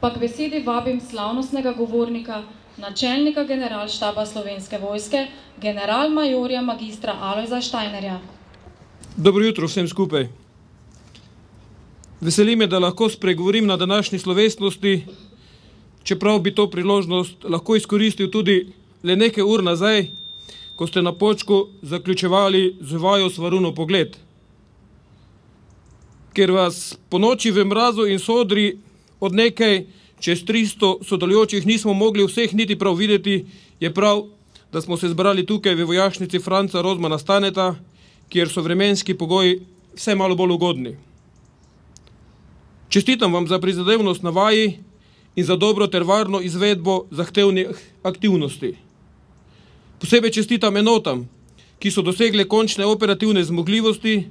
Pa k besedi vabim slavnostnega govornika, načelnika generalštaba Slovenske vojske, generalmajorja magistra Alojza Štajnerja. Dobro jutro vsem skupaj. Veseli me, da lahko spregovorim na današnji slovesnosti, čeprav bi to priložnost lahko izkoristil tudi le nekaj ur nazaj, ko ste na Počku zaključevali z vajo Svarunov pogled. Ker vas po noči v mrazu in sodri od nekaj čez 300 sodelujočih nismo mogli vseh niti prav videti, je prav, da smo se zbrali tukaj v vojašnici Franca Rozmana Staneta, kjer so vremenski pogoji vse malo bolj ugodni. Čestitam vam za prizadevnost na vaji in za dobro ter varno izvedbo zahtevnih aktivnosti. Posebej čestitam enotam, ki so dosegle končne operativne zmogljivosti,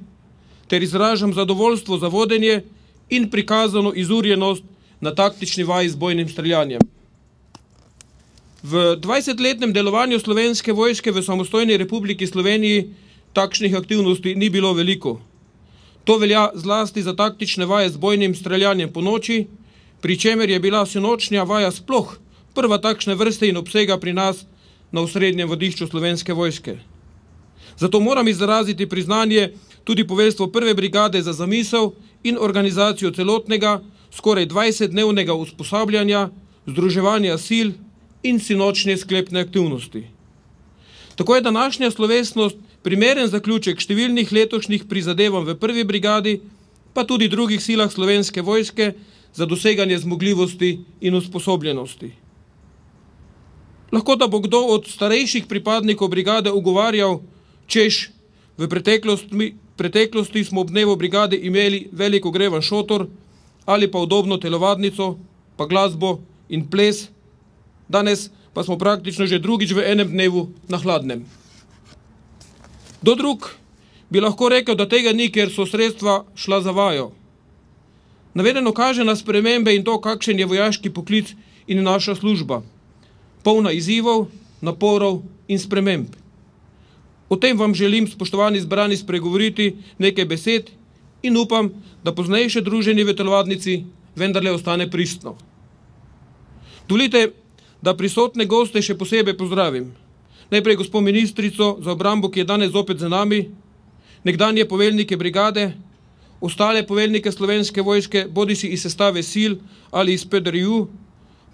ter izražam zadovoljstvo za vodenje in prikazano izurjenost na taktični vaji z bojnim streljanjem. V 20-letnem delovanju Slovenske vojske v samostojni Republiki Sloveniji takšnih aktivnosti ni bilo veliko. To velja zlasti za taktične vaje z bojnim streljanjem po noči, pri čemer je bila sinočnja vaja sploh prva takšne vrste in obsega pri nas na osrednjem vodišču Slovenske vojske. Zato moram izraziti priznanje tudi poveljstvu prve brigade za zamisel in organizacijo celotnega, skoraj 20-dnevnega usposabljanja, združevanja sil in sinočnje sklepne aktivnosti. Tako je današnja slovesnost primeren zaključek številnih letošnjih prizadevanj v prvi brigadi, pa tudi drugih silah Slovenske vojske za doseganje zmogljivosti in usposobljenosti. Lahko da bo kdo od starejših pripadnikov brigade ugovarjal, češ, v preteklosti smo ob dnevu brigade imeli velik ogrevan šotor ali pa udobno telovadnico, pa glasbo in ples, danes pa smo praktično že drugič v enem dnevu na hladnem. Kdo drug bi lahko rekel, da tega ni, ker so sredstva šla za vajo. Navedeno kaže na spremembe in to, kakšen je vojaški poklic in naša služba, polna izzivov, naporov in sprememb. O tem vam želim, spoštovani zbrani, spregovoriti nekaj besed in upam, da poznejše druženje v telovadnici vendarle ostane pristno. Dovolite, da prisotne goste še posebej pozdravim. Najprej gospo ministrico za obrambo, ki je danes zopet za nami, nekdanje poveljnike brigade, ostale poveljnike Slovenske vojske, bodisi iz sestave sil ali iz PDRU,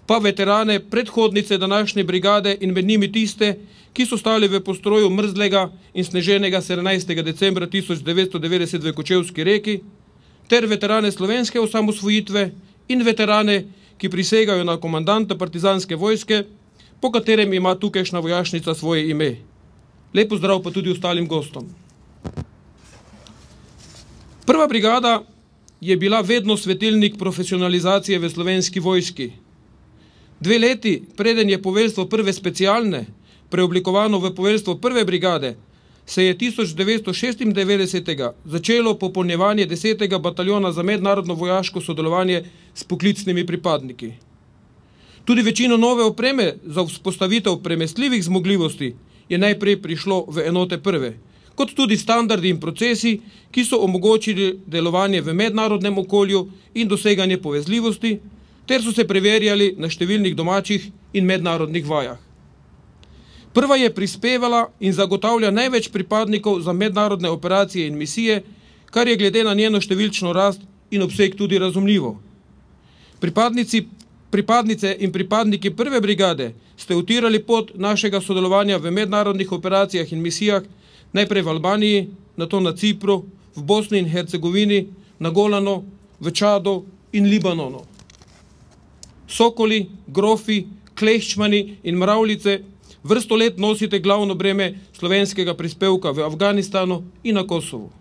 pa veterane, predhodnice današnje brigade in med njimi tiste, ki so stali v postroju mrzlega in sneženega 17. decembra 1990 v Kočevski Reki, ter veterane slovenske osamosvojitve in veterane, ki prisegajo na komandanta partizanske vojske, po katerem ima tukajšnja vojašnica svoje ime. Lep pozdrav pa tudi ostalim gostom. Prva brigada je bila vedno svetilnik profesionalizacije v Slovenski vojski. 2 leti, preden je poveljstvo prve specialne preoblikovano v poveljstvo prve brigade, se je 1996. Začelo popolnjevanje 10. bataljona za mednarodno vojaško sodelovanje s poklicnimi pripadniki. Tudi večino nove opreme za vzpostavitev premestljivih zmogljivosti je najprej prišlo v enote prve, kot tudi standardi in procesi, ki so omogočili delovanje v mednarodnem okolju in doseganje povezljivosti, ter so se preverjali na številnih domačih in mednarodnih vajah. Prva je prispevala in zagotavlja največ pripadnikov za mednarodne operacije in misije, kar je glede na njeno številčno rast in obseg tudi razumljivo. Pripadnice in pripadniki prve brigade ste utirali pot našega sodelovanja v mednarodnih operacijah in misijah, najprej v Albaniji, nato na Cipru, v Bosni in Hercegovini, na Golanu, v Čadu in Libanonu. Sokoli, grofi, kleščmani in mravljice vrsto let nosite glavno breme slovenskega prispevka v Afganistanu in na Kosovu.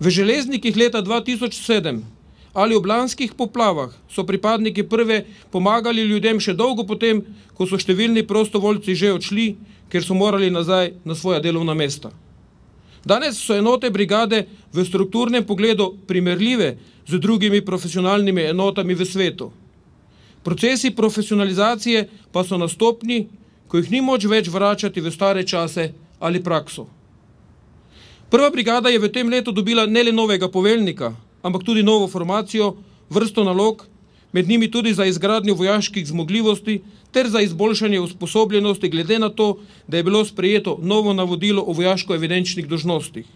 V železnikih leta 2007 ali ob lanskih poplavah so pripadniki prve pomagali ljudem še dolgo potem, ko so številni prostovoljci že odšli, ker so morali nazaj na svoja delovna mesta. Danes so enote brigade v strukturnem pogledu primerljive z drugimi profesionalnimi enotami v svetu. Procesi profesionalizacije pa so na stopnji, ko jih ni moč več vračati v stare čase ali prakso. Prva brigada je v tem letu dobila ne le novega poveljnika, ampak tudi novo formacijo, vrsto nalog, med njimi tudi za izgradnjo vojaških zmogljivosti ter za izboljšanje usposobljenosti glede na to, da je bilo sprejeto novo navodilo o vojaško-evidenčnih dolžnostih.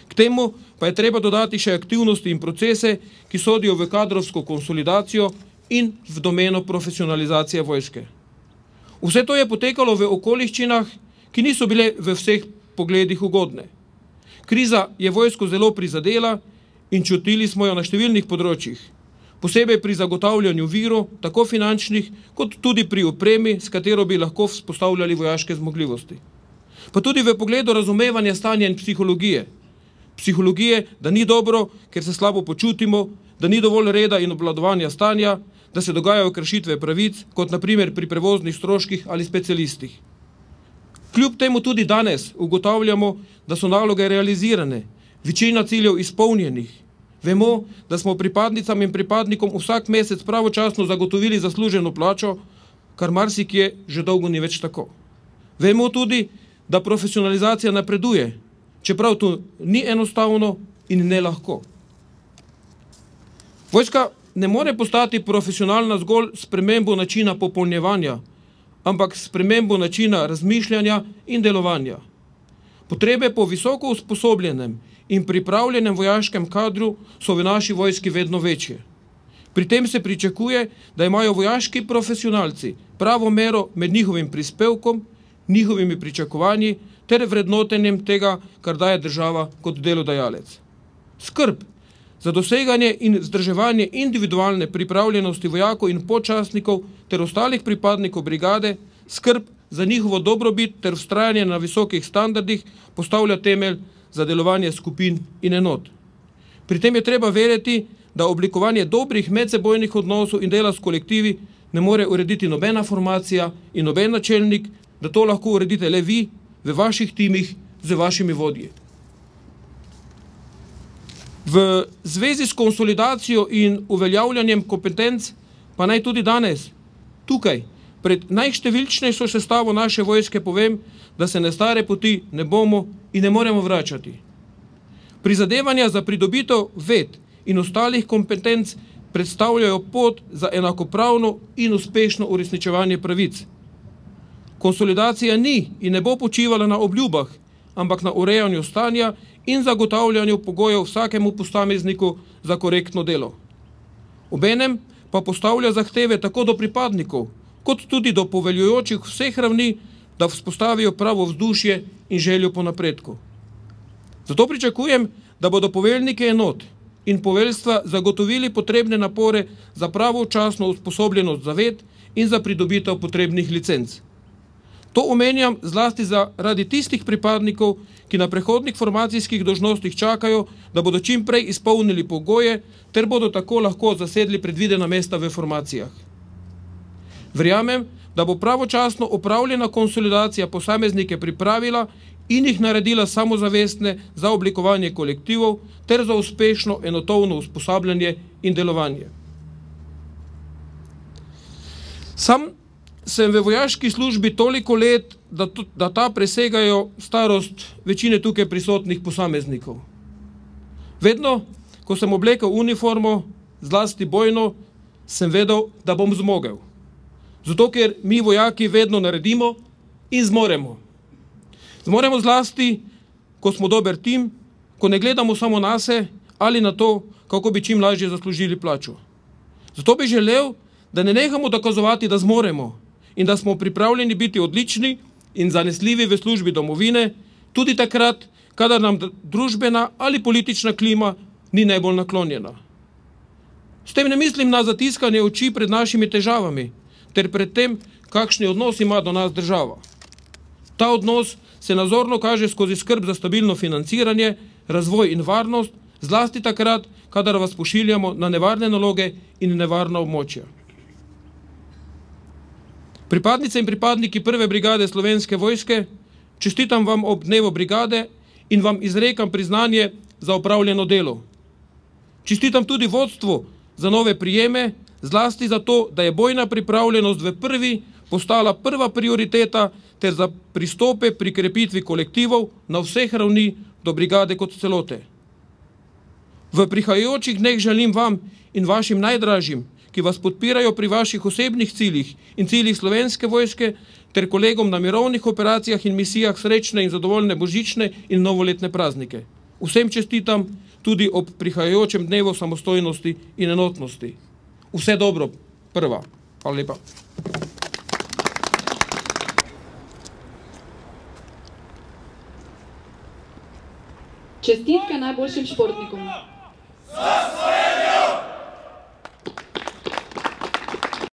K temu pa je treba dodati še aktivnosti in procese, ki sodijo v kadrovsko konsolidacijo in v domeno profesionalizacije vojske. Vse to je potekalo v okoliščinah, ki niso bile v vseh pogledih ugodne. Kriza je vojsko zelo prizadela in čutili smo jo na številnih področjih, posebej pri zagotavljanju virov, tako finančnih, kot tudi pri opremi, s katero bi lahko vzpostavljali vojaške zmogljivosti. Pa tudi v pogledu razumevanja stanja in psihologije. Psihologije, da ni dobro, ker se slabo počutimo, da ni dovolj reda in obvladovanja stanja, da se dogajajo kršitve pravic, kot na primer pri prevoznih stroških ali specialistih. Kljub temu tudi danes ugotavljamo, da so naloge realizirane, večina ciljev izpolnjenih. Vemo, da smo pripadnicam in pripadnikom vsak mesec pravočasno zagotovili zasluženo plačo, kar marsikje že dolgo ni več tako. Vemo tudi, da profesionalizacija napreduje, čeprav to ni enostavno in ne lahko. Vojska ne more postati profesionalna zgolj s spremembo načina popolnjevanja, ampak s spremembo načina razmišljanja in delovanja. Potrebe po visoko usposobljenem in pripravljenem vojaškem kadru so v naši vojski vedno večje. Pri tem se pričakuje, da imajo vojaški profesionalci pravo mero med njihovim prispevkom, njihovimi pričakovanji ter vrednotenjem tega, kar daje država kot delodajalec. Skrb za doseganje in vzdrževanje individualne pripravljenosti vojakov in počasnikov ter ostalih pripadnikov brigade, skrb za njihovo dobrobit ter vztrajanje na visokih standardih postavlja temelj za delovanje skupin in enot. Pri tem je treba verjeti, da oblikovanje dobrih medsebojnih odnosov in dela s kolektivi ne more urediti nobena formacija in noben načelnik, da to lahko uredite le vi v vaših timih z vašimi vodji. V zvezi s konsolidacijo in uveljavljanjem kompetenc pa naj tudi danes, tukaj, pred najštevilčnejšo sestavo naše vojske povem, da se na stare poti ne bomo in ne moremo vračati. Prizadevanja za pridobitev ved in ostalih kompetenc predstavljajo pot za enakopravno in uspešno uresničevanje pravic. Konsolidacija ni in ne bo počivala na obljubah, ampak na urejanju stanja in zagotavljanju pogojev vsakemu posamezniku za korektno delo. Obenem pa postavlja zahteve tako do pripadnikov, kot tudi do poveljujočih vseh ravni, da vzpostavijo pravo vzdušje in željo po napredku. Zato pričakujem, da bodo poveljniki enot in poveljstva zagotovili potrebne napore za pravočasno usposobljenost za ved in za pridobitev potrebnih licenc. To omenjam zlasti zaradi tistih pripadnikov, ki na prehodnih formacijskih dolžnostih čakajo, da bodo čim prej izpolnili pogoje, ter bodo tako lahko zasedli predvidena mesta v formacijah. Verjamem, da bo pravočasno opravljena konsolidacija posameznike pripravila in jih naredila samozavestne za oblikovanje kolektivov ter za uspešno enotovno usposabljanje in delovanje. Sam sem v vojaški službi toliko let, da ta presegajo starost večine tukaj prisotnih posameznikov. Vedno, ko sem oblekel uniformo, zlasti bojno, sem vedel, da bom zmogel. Zato, ker mi vojaki vedno naredimo in zmoremo. Zmoremo zlasti, ko smo dober tim, ko ne gledamo samo nase ali na to, kako bi čim lažje zaslužili plačo. Zato bi želel, da ne nehamo dokazovati, da zmoremo in da smo pripravljeni biti odlični in zanesljivi v službi domovine, tudi takrat, kadar nam družbena ali politična klima ni najbolj naklonjena. S tem ne mislim na zatiskanje oči pred našimi težavami, ter pred tem, kakšni odnos ima do nas država. Ta odnos se nazorno kaže skozi skrb za stabilno financiranje, razvoj in varnost, zlasti takrat, kadar vas pošiljamo na nevarne naloge in nevarna območja. Pripadnice in pripadniki 1. brigade Slovenske vojske, čestitam vam ob dnevu brigade in vam izrekam priznanje za opravljeno delo. Čestitam tudi vodstvu za nove prijeme, zlasti za to, da je bojna pripravljenost v prvi postala prva prioriteta ter za pristope pri krepitvi kolektivov na vseh ravni do brigade kot celote. V prihajajočih dneh želim vam in vašim najdražjim, ki ki vas podpirajo pri vaših osebnih ciljih in ciljih Slovenske vojske, ter kolegom na mirovnih operacijah in misijah srečne in zadovoljne božične in novoletne praznike. Vsem čestitam tudi ob prihajajočem dnevu samostojnosti in enotnosti. Vse dobro, prva. Hvala lepa. Čestitke najboljšim športnikom.